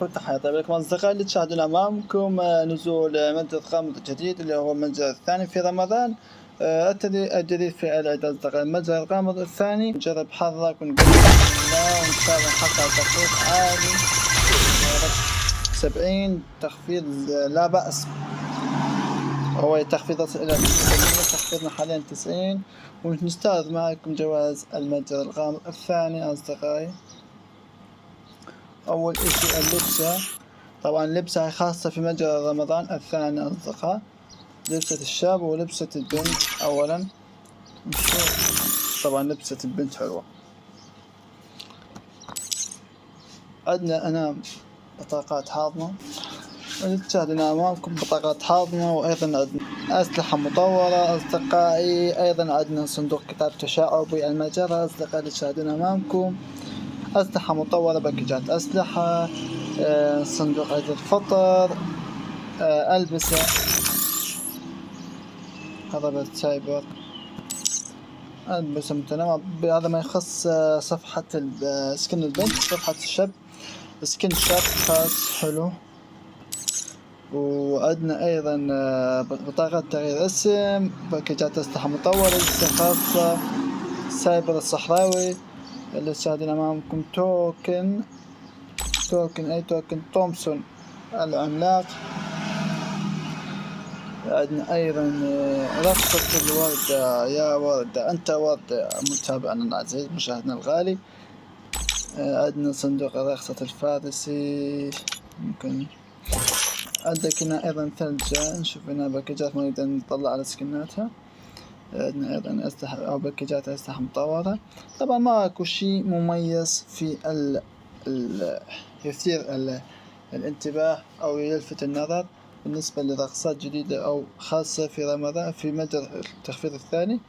تحياتي بكم أصدقائي اللي تشاهدون أمامكم نزول منزل غامض الجديد اللي هو المنزل الثاني في رمضان. الجديد في العيد أصدقائي. المنزل الغامض الثاني نجرب حظك ونقول بسم الله وإن شاء الله نحقق تخفيض عالي 70 تخفيض لا بأس. هو تخفيض يصل إلى 90%، تخفيضنا حاليا 90، ونستعرض معكم جواز المنزل الغامض الثاني أصدقائي. أول إشي اللبسة، طبعا لبسة خاصة في متجر رمضان الثاني أصدقاء، لبسة الشاب ولبسة البنت. أولا نشوف طبعا لبسة البنت حلوة. عندنا أنا بطاقات حاضنة، تشاهدون أمامكم بطاقات حاضنة، وأيضا عندنا أسلحة مطورة أصدقائي، أيضا عندنا صندوق كتاب تشعبي المجرة أصدقائي تشاهدون أمامكم، أسلحة مطورة، باكجات أسلحة، صندوق عيد الفطر، ألبسة، قضبة سايبر، ألبسة متنوعة. بهذا ما يخص صفحة سكن البنت. صفحة الشاب سكن شاب خاص حلو. وعندنا أيضا بطاقة تغيير اسم، باكجات أسلحة مطورة، لسه خاصة سايبر الصحراوي اللي تشاهدون أمامكم، توكن أي توكن تومسون العملاق. عندنا أيضا رقصة الوردة، يا وردة أنت وردة متابعنا العزيز مشاهدنا الغالي. عندنا صندوق رقصة الفارسي، ممكن عندك هنا أيضا ثلجة، نشوف هنا باكجات ما نقدر نطلع على سكناتها. عندنا أيضا أسلحة أو باكجات أسلحة مطورة. طبعا ما أكو شيء مميز في يثير الانتباه أو يلفت النظر بالنسبة لرقصات جديدة أو خاصة في رمضان في متجر التخفيض الثاني.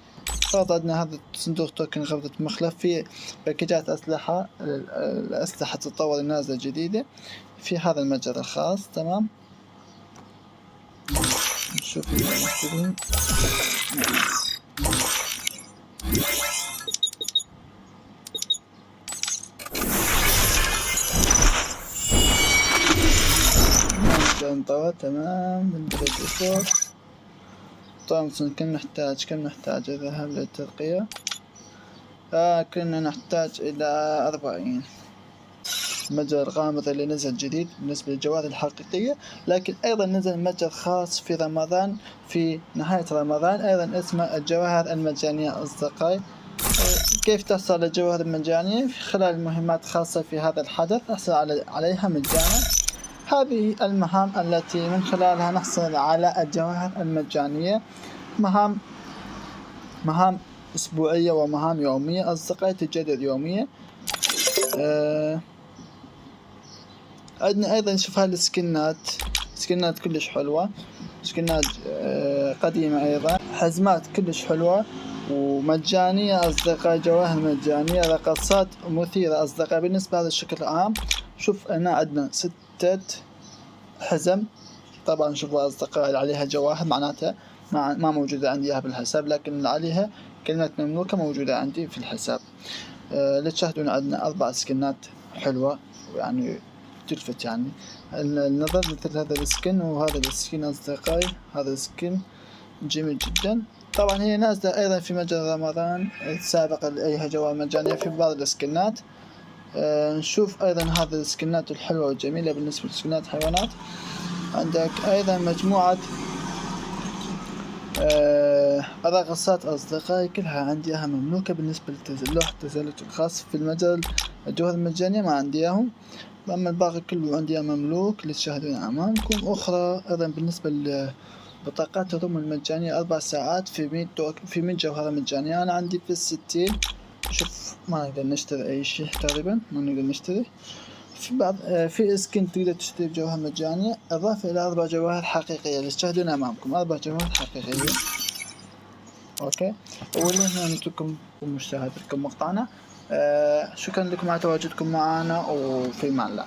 فقط عندنا هذا الصندوق توكن غرفة مخلف في باكجات أسلحة، الأسلحة تتطور النازلة جديدة في هذا المتجر الخاص. تمام، نشوف المشترين. تمام، بنبدأ بالفور تومسون. كم نحتاج ذهب للترقية؟ كنا نحتاج إلى 40. متجر الغامض اللي نزل جديد بالنسبة للجواهر الحقيقية، لكن أيضا نزل متجر خاص في رمضان في نهاية رمضان أيضا اسمه الجواهر المجانية أصدقائي. كيف تحصل على الجواهر المجانية؟ في خلال مهمات خاصة في هذا الحدث أحصل عليها مجانا. هذه المهام التي من خلالها نحصل على الجواهر المجانية، مهام أسبوعية ومهام يومية أصدقائي تتجدد يوميا. عندنا أيضا نشوف سكنات كلش حلوة، سكنات قديمة، أيضا حزمات كلش حلوة ومجانية أصدقائي، جواهر مجانية، رقصات مثيرة أصدقائي. بالنسبة هذا الشكل العام شوف هنا عندنا 6 حزم. طبعا شوفوا أصدقائي عليها جواهر، معناتها ما موجودة عندي إياها بالحساب، لكن عليها كلمة مملوكة موجودة عندي في الحساب. لتشاهدون عندنا 4 سكنات حلوة يعني تلفت يعني النظر، مثل هذا السكن وهذا السكن أصدقائي. هذا السكن جميل جدا. طبعا هي نازلة أيضا في متجر رمضان السابق أيها جوائر مجانية في بعض السكنات. نشوف أيضا هذه السكنات الحلوة والجميلة بالنسبة لسكنات حيوانات. عندك أيضا مجموعة الرقصات أصدقائي كلها عندي إياها مملوكة. بالنسبة للوح التسلج الخاص في المتجر الجوهر المجانية ما عندي إياهم، أما الباقي كله عندي إياه مملوك لتشاهدون أمامكم. أخرى أيضا بالنسبة لبطاقات الروم المجانية 4 ساعات في 100 جوهرة مجانية، أنا عندي في 60. شوف ما نقدر نشتري أي شيء تقريبا، ما نقدر نشتري في بعض في سكن تقدر تشتري بجوهر مجانية، إضافة إلى 4 جواهر حقيقية لتشاهدون أمامكم، 4 جواهر حقيقية. أوكي، ولهنا نترككم بمشاهدتكم مقطعنا. شكرا لكم على تواجدكم معنا، وفي أمان الله.